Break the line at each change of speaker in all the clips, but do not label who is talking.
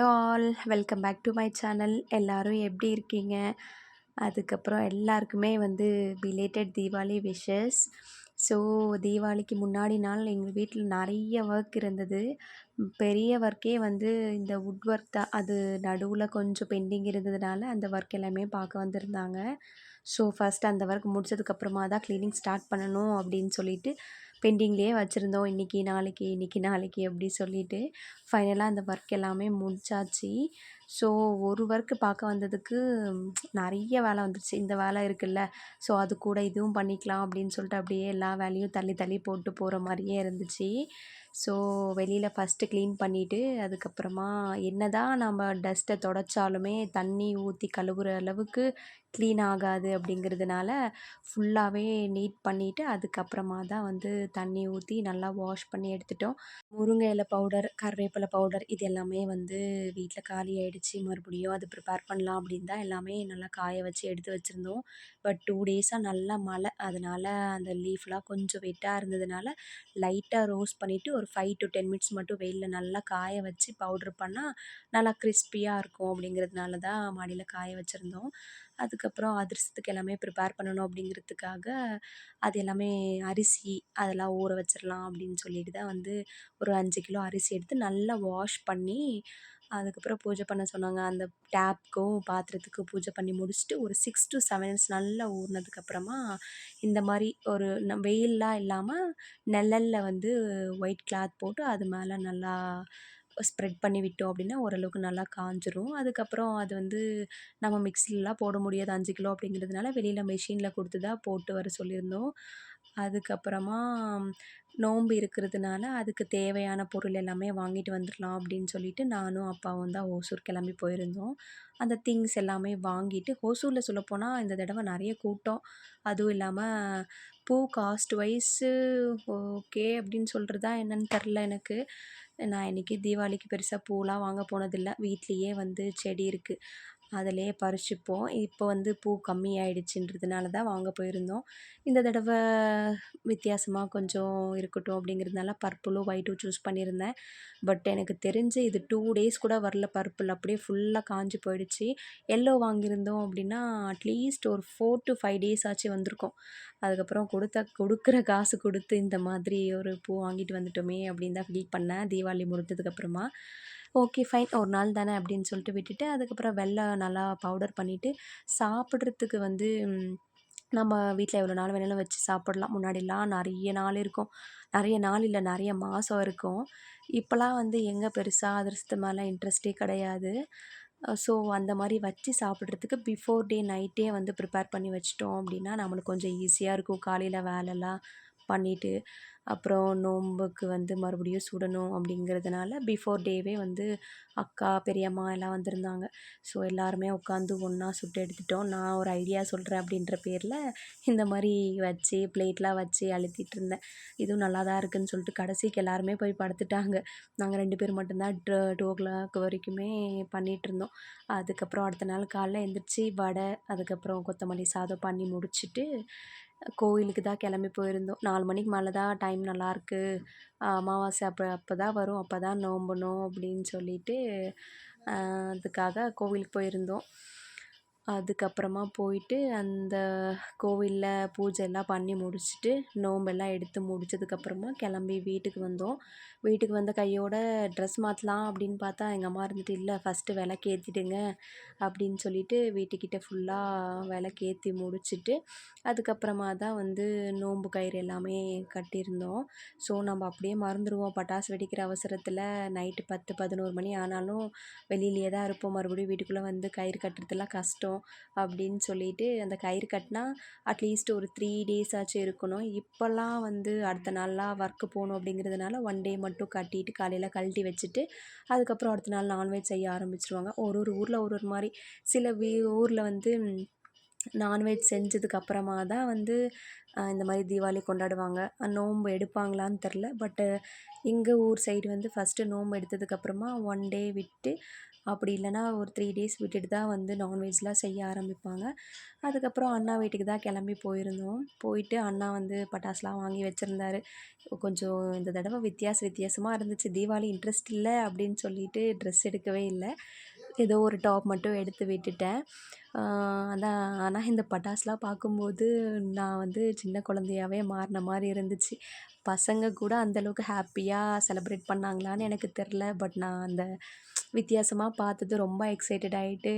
Hello all, welcome back to my channel. எல்லாரும் எப்படி இருக்கீங்க? அதுக்கப்புறம் எல்லாருக்குமே பிலேட்டட் தீபாவளி விஷஸ். ஸோ தீபாவளிக்கு முன்னாடி நாள் எங்கள் வீட்டில் நிறைய ஒர்க் இருந்தது. பெரிய ஒர்க்கே இந்த வுட் ஒர்க் தான். அது நடுவில் கொஞ்சம் பெண்டிங் இருந்ததுனால அந்த ஒர்க் எல்லாமே பார்க்க வந்திருந்தாங்க. ஸோ ஃபஸ்ட் அந்த ஒர்க் முடிச்சதுக்கப்புறமா தான் க்ளீனிங் ஸ்டார்ட் பண்ணணும் அப்படின்னு சொல்லிட்டு பெண்டிங்லேயே வச்சுருந்தோம். இன்றைக்கி நாளைக்கு இன்றைக்கி நாளைக்கு அப்படி சொல்லிட்டு ஃபைனலாக அந்த ஒர்க் எல்லாமே முடிச்சாச்சு. ஸோ ஒரு ஒர்க்கு பார்க்க வந்ததுக்கு நிறைய வேலை வந்துருச்சு. இந்த வேலை இருக்குல்ல, ஸோ அது கூட இதுவும் பண்ணிக்கலாம் அப்படின்னு சொல்லிட்டு அப்படியே எல்லா வேலையும் தள்ளி தள்ளி போட்டு போகிற மாதிரியே இருந்துச்சு. ஸோ வெளியில் ஃபஸ்ட்டு க்ளீன் பண்ணிவிட்டு அதுக்கப்புறமா என்ன தான் நம்ம டஸ்ட்டை தொடச்சாலுமே தண்ணி ஊற்றி கழுவுற அளவுக்கு க்ளீன் ஆகாது அப்படிங்கிறதுனால ஃபுல்லாகவே நீட் பண்ணிவிட்டு அதுக்கப்புறமா தான் தண்ணி ஊற்றி நல்லா வாஷ் பண்ணி எடுத்துட்டோம். முருங்கை இலை பவுடர், கருவேப்பிலை பவுடர் இது எல்லாமே வீட்டில் காலி ஆகிடுச்சி. மறுபடியும் அது ப்ரிப்பேர் பண்ணலாம் அப்படின்னு தான் எல்லாமே நல்லா காய வச்சு எடுத்து வச்சுருந்தோம். பட் 2 டேஸாக நல்லா மழை, அதனால் அந்த லீஃப்லாம் கொஞ்சம் வெட்டாக இருந்ததுனால லைட்டாக ரோஸ்ட் பண்ணிவிட்டு ஒரு 5 to 10 மினிட்ஸ் மட்டும் வெயிலில் நல்லா காய வச்சு பவுட்ரு பண்ணால் நல்லா கிறிஸ்பியாக இருக்கும் அப்படிங்கிறதுனால தான் மாடியில் காய வச்சுருந்தோம். அதுக்கப்புறம் அதிரசத்துக்கு எல்லாமே ப்ரிப்பேர் பண்ணணும் அப்படிங்கிறதுக்காக அது எல்லாமே அரிசி அதெல்லாம் ஊற வச்சிடலாம் அப்படின்னு சொல்லிட்டு தான் ஒரு 5 கிலோ அரிசி எடுத்து நல்லா வாஷ் பண்ணி அதுக்கப்புறம் பூஜை பண்ண சொன்னாங்க. அந்த டேப்க்கும் பாத்திரத்துக்கும் பூஜை பண்ணி முடிச்சுட்டு ஒரு 6 to 7 மினிட்ஸ் நல்லா ஊறினதுக்கப்புறமா இந்த மாதிரி ஒரு வெயில்லாம் இல்லாமல் நிழல்ல ஒயிட் கிளாத் போட்டு அது மேலே நல்லா ஸ்ப்ரெட் பண்ணி விட்டோம் அப்படின்னா ஓரளவுக்கு நல்லா காஞ்சிரும். அதுக்கப்புறம் அது நம்ம மிக்ஸிலலாம் போட முடியாது 5 கிலோ அப்படிங்கிறதுனால வெளியில் மெஷினில் கொடுத்து தான் போட்டு வர சொல்லியிருந்தோம். அதுக்கப்புறமா நோன்பு இருக்கிறதுனால அதுக்கு தேவையான பொருள் எல்லாமே வாங்கிட்டு வந்துடலாம் அப்படின்னு சொல்லிட்டு நானும் அப்பாவும் தான் ஓசூர் கிளம்பி போயிருந்தோம். அந்த திங்ஸ் எல்லாமே வாங்கிட்டு ஓசூரில் சொல்லப்போனால் இந்த தடவை நிறைய கூட்டம். அதுவும் இல்லாமல் பூ காஸ்ட் வைஸு ஓகே அப்படின்னு சொல்கிறதா என்னன்னு தெரில எனக்கு. நான் இன்றைக்கி தீபாவளிக்கு பெருசாக பூலாம் வாங்க போனதில்ல. வீட்லேயே செடி இருக்குது, அதிலேயே பறிச்சுப்போம். இப்போ பூ கம்மி ஆயிடுச்சுன்றதுனால தான் வாங்க போயிருந்தோம். இந்த தடவை வித்தியாசமாக கொஞ்சம் இருக்கட்டும் அப்படிங்கிறதுனால பர்பிளும் ஒயிட்டும் சூஸ் பண்ணியிருந்தேன். பட் எனக்கு தெரிஞ்சு இது 2 டேஸ் கூட வரல. பர்பிள் அப்படியே ஃபுல்லாக காஞ்சி போயிடுச்சு. எல்லோ வாங்கியிருந்தோம் அப்படின்னா அட்லீஸ்ட் ஒரு 4 to 5 டேஸ் ஆச்சு வந்திருக்கும். அதுக்கப்புறம் கொடுக்குற காசு கொடுத்து இந்த மாதிரி ஒரு பூ வாங்கிட்டு வந்துட்டோமே அப்படின்னு தான் ஃபீல் பண்ணேன் தீபாவளி முடிஞ்சதுக்கப்புறமா. ஓகே ஃபைன், ஒரு நாள் தானே அப்படின்னு சொல்லிட்டு விட்டுட்டு அதுக்கப்புறம் வெல்லம் நல்லா பவுடர் பண்ணிவிட்டு சாப்பிட்றதுக்கு நம்ம வீட்டில் எவ்வளோ நாள் வேணாலும் வச்சு சாப்பிடலாம். முன்னாடிலாம் நிறைய நாள் இருக்கும், நிறைய நாள் இல்லை நிறைய மாதம் இருக்கும். இப்போலாம் எங்கே பெருசாக அதிரசத்து மேலே இன்ட்ரெஸ்ட்டே கிடையாது. ஸோ அந்த மாதிரி வச்சு சாப்பிட்றதுக்கு பிஃபோர் டே நைட்டே ப்ரிப்பேர் பண்ணி வச்சிட்டோம் அப்படின்னா நம்மளுக்கு கொஞ்சம் ஈஸியாக இருக்கும். காலையில் வேலைலாம் பண்ணிவிட்டு அப்புறம் நோன்புக்கு மறுபடியும் சுடணும் அப்படிங்கிறதுனால பிஃபோர் டேவே அக்கா பெரியம்மா எல்லாம் வந்திருந்தாங்க. ஸோ எல்லாருமே உட்காந்து ஒன்றா சுட்டு எடுத்துட்டோம். நான் ஒரு ஐடியா சொல்கிறேன் அப்படின்ற பேரில் இந்த மாதிரி வச்சு பிளேட்லாம் வச்சு அழுத்திட்டு இருந்தேன். இதுவும் நல்லா தான் இருக்குதுன்னு சொல்லிட்டு கடைசிக்கு எல்லாருமே போய் படுத்துட்டாங்க. நாங்கள் 2 பேர் மட்டும்தான் 2 o'clock வரைக்குமே பண்ணிகிட்ருந்தோம். அதுக்கப்புறம் அடுத்த நாள் காலைல எழுந்திரிச்சி வடை அதுக்கப்புறம் கொத்தமல்லி சாதம் பண்ணி முடிச்சுட்டு கோவிலுக்கு தான் கிளம்பி போயிருந்தோம். 4 மணிக்கு மேலே தான் டைம் நல்லாயிருக்கு, அமாவாசை அப்போ தான் வரும், அப்போ தான் நோம்பணும் அப்படின்னு சொல்லிட்டு அதுக்காக கோவிலுக்கு போயிருந்தோம். அதுக்கப்புறமா போயிட்டு அந்த கோவிலில் பூஜை எல்லாம் பண்ணி முடிச்சுட்டு நோம்பெல்லாம் எடுத்து முடிச்சதுக்கப்புறமா கிளம்பி வீட்டுக்கு வந்தோம். வீட்டுக்கு வந்த கையோட ட்ரெஸ் மாற்றலாம் அப்படின்னு பார்த்தா எங்கள் அம்மா இருந்துட்டு, இல்லை ஃபஸ்ட்டு விளக்கேற்றிடுங்க அப்படின்னு சொல்லிட்டு வீட்டுக்கிட்ட ஃபுல்லாக விளக்கேற்றி முடிச்சுட்டு அதுக்கப்புறமா தான் நோன்பு கயிறு எல்லாமே கட்டியிருந்தோம். ஸோ நம்ம அப்படியே மறந்துடுவோம். பட்டாசு வெடிக்கிற அவசரத்தில் நைட்டு 10 11 மணி ஆனாலும் வெளியிலேயே தான் இருப்போம். மறுபடியும் வீட்டுக்குள்ளே கயிறு கட்டுறதுலாம் கஷ்டம் அப்படின்னு சொல்லிட்டு அந்த கயிறு கட்டினா அட்லீஸ்ட் ஒரு 3 டேஸ் ஆச்சும் இருக்கணும். இப்போல்லாம் அடுத்த நாள்லாம் ஒர்க்கு போகணும் அப்படிங்கிறதுனால 1 டே மட்டும் கட்டிட்டு காலையில் கழட்டி வச்சுட்டு அதுக்கப்புறம் அடுத்த நாள் நான்வெஜ் செய்ய ஆரம்பிச்சிருவாங்க. ஒரு ஊரில் ஒரு மாதிரி. சில ஊரில் நான்வெஜ் செஞ்சதுக்கப்புறமா தான் இந்த மாதிரி தீபாவளி கொண்டாடுவாங்க. நோன்பு எடுப்பாங்களான்னு தெரில. பட்டு எங்கள் ஊர் சைடு ஃபஸ்ட்டு நோன்பு எடுத்ததுக்கப்புறமா 1 டே விட்டு அப்படி இல்லைன்னா ஒரு 3 டேஸ் விட்டுட்டு தான் வந்து நான்வெஜ்லாம் செய்ய ஆரம்பிப்பாங்க. அதுக்கப்புறம் அண்ணா வீட்டுக்கு தான் கிளம்பி போயிருந்தோம். போயிட்டு அண்ணா வந்து பட்டாசுலாம் வாங்கி வச்சுருந்தாரு. கொஞ்சம் இந்த தடவை வித்தியாசமா இருந்துச்சு. தீபாவளி இன்ட்ரெஸ்ட் இல்ல அப்படின்னு சொல்லிட்டு ட்ரெஸ் எடுக்கவே இல்ல. ஏதோ ஒரு டாப் மட்டும் எடுத்து விட்டுட்டேன். ஆ அதான் ஆனா இந்த பட்டாசுலாம் பார்க்கும்போது நான் வந்து சின்ன குழந்தையாவே மாறுன மாரி இருந்துச்சு. பசங்க கூட அந்த அளவுக்கு ஹேப்பியா செலிப்ரேட் பண்ணாங்களான்னு எனக்கு தெரில. பட் நான் அந்த வித்தியாசமா பார்த்தது ரொம்ப எக்ஸைட்டட் ஆயிட்டு,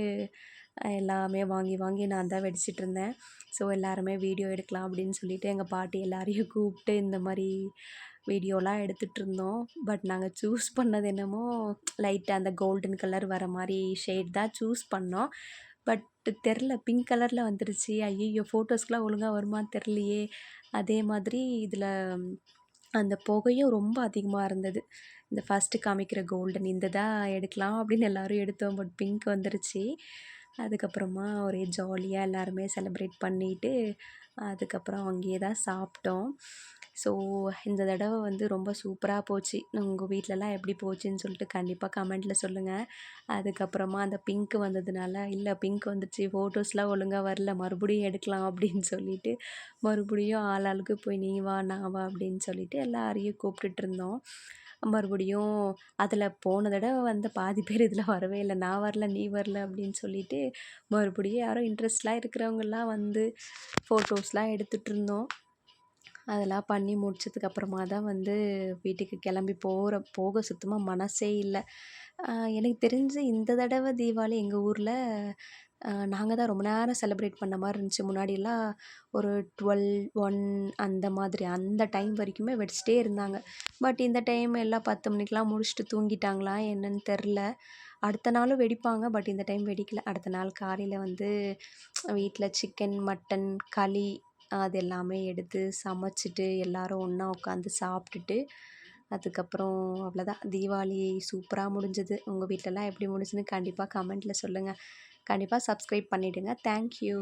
எல்லாமே வாங்கி வாங்கி நான் தான் வெடிச்சிட்டுருந்தேன். ஸோ எல்லாருமே வீடியோ எடுக்கலாம் அப்படின்னு சொல்லிட்டு எங்க பாட்டி எல்லாரையும் கூப்பிட்டு இந்த மாரி வீடியோலாம் எடுத்துகிட்ருந்தோம். பட் நாங்க சூஸ் பண்ணது என்னமோ லைட்டா அந்த கோல்டன் கலர் வர மாரி ஷேட் தான் சூஸ் பண்ணோம். பட் தெரில பிங்க் கலரில் வந்துருச்சு. ஐயய்யோ! ஃபோட்டோஸ்க்குலாம் ஒழுங்கா வருமான்னு தெரிலையே! அதே மாதிரி இதில அந்த புகையும் ரொம்ப அதிகமா இருந்தது. இந்த ஃபர்ஸ்ட்டு காமிக்கிற கோல்டன் இந்த தான் எடுக்கலாம் அப்படின்னு எல்லாரும் எடுத்தோம். பட் பிங்க் வந்துருச்சு. அதுக்கப்புறமா ஒரே ஜாலியா எல்லாருமே செலிப்ரேட் பண்ணிட்டு, அதுக்கப்புறம் அங்கேயே தான் சாப்பிட்டோம். ஸோ இந்த தடவ வந்து ரொம்ப சூப்பரா போச்சு. உங்க வீட்லலாம் எப்படி போச்சுன்னு சொல்லிட்டு கண்டிப்பா கமெண்ட்ல சொல்லுங்க. அதுக்கப்புறமா அந்த பிங்க் வந்ததுனால, "இல்ல பிங்க் வந்துருச்சு, ஃபோட்டோஸ்லாம் ஒழுங்கா வரல, மறுபடியும் எடுக்கலாம்" அப்படின்னு சொல்லிட்டு, மறுபடியும் ஆளாளுக்கு போய் "நீ வா, நான் வா" அப்படின்னு சொல்லிட்டு எல்லாரையும் கூப்பிட்டுட்ருந்தோம். மறுபடியும் அதில போன தடவ வந்த பாதி பேர் இதில வரவே இல்ல. "நான் வரல, நீ வரல" அப்படின்னு சொல்லிட்டு, மறுபடியும் யாரோ இன்ட்ரெஸ்ட்லாம் இருக்கிறவங்கலாம் வந்து ஃபோட்டோஸ்லாம் எடுத்துட்ருந்தோம். அதெல்லாம் பண்ணி முடிச்சதுக்கப்புறமா தான் வந்து வீட்டுக்கு கிளம்பி போக சுத்தமா மனசே இல்ல. எனக்கு தெரிஞ்சு இந்த தடவ தீபாவளி எங்க ஊர்ல நாங்க தான் ரொம்ப நேரம் செலிப்ரேட் பண்ண மாரி இருந்துச்சு. முன்னாடிலாம் ஒரு 12, 1 அந்த மாதிரி அந்த டைம் வரைக்குமே வெடிச்சிட்டே இருந்தாங்க. பட் இந்த டைம் எல்லாம் 10 மணிக்கெலாம் முடிச்சுட்டு தூங்கிட்டாங்களா என்னன்னு தெரில. அடுத்த நாளும் வெடிப்பாங்க. பட் இந்த டைம் வெடிக்கல. அடுத்த நாள் காலையில வந்து வீட்ல சிக்கன், மட்டன், களி அது எல்லாமே எடுத்து சமைச்சிட்டு எல்லாரும் ஒண்ணா உட்காந்து சாப்பிட்டுட்டு, அதுக்கப்புறம் அவ்வளோதான். தீபாவளி சூப்பரா முடிஞ்சது. உங்க வீட்லலாம் எப்படி முடிஞ்சுதுன்னு கண்டிப்பா கமெண்ட்ல சொல்லுங்க. கண்டிப்பா சப்ஸ்கிரைப் பண்ணிடுங்க. Thank you.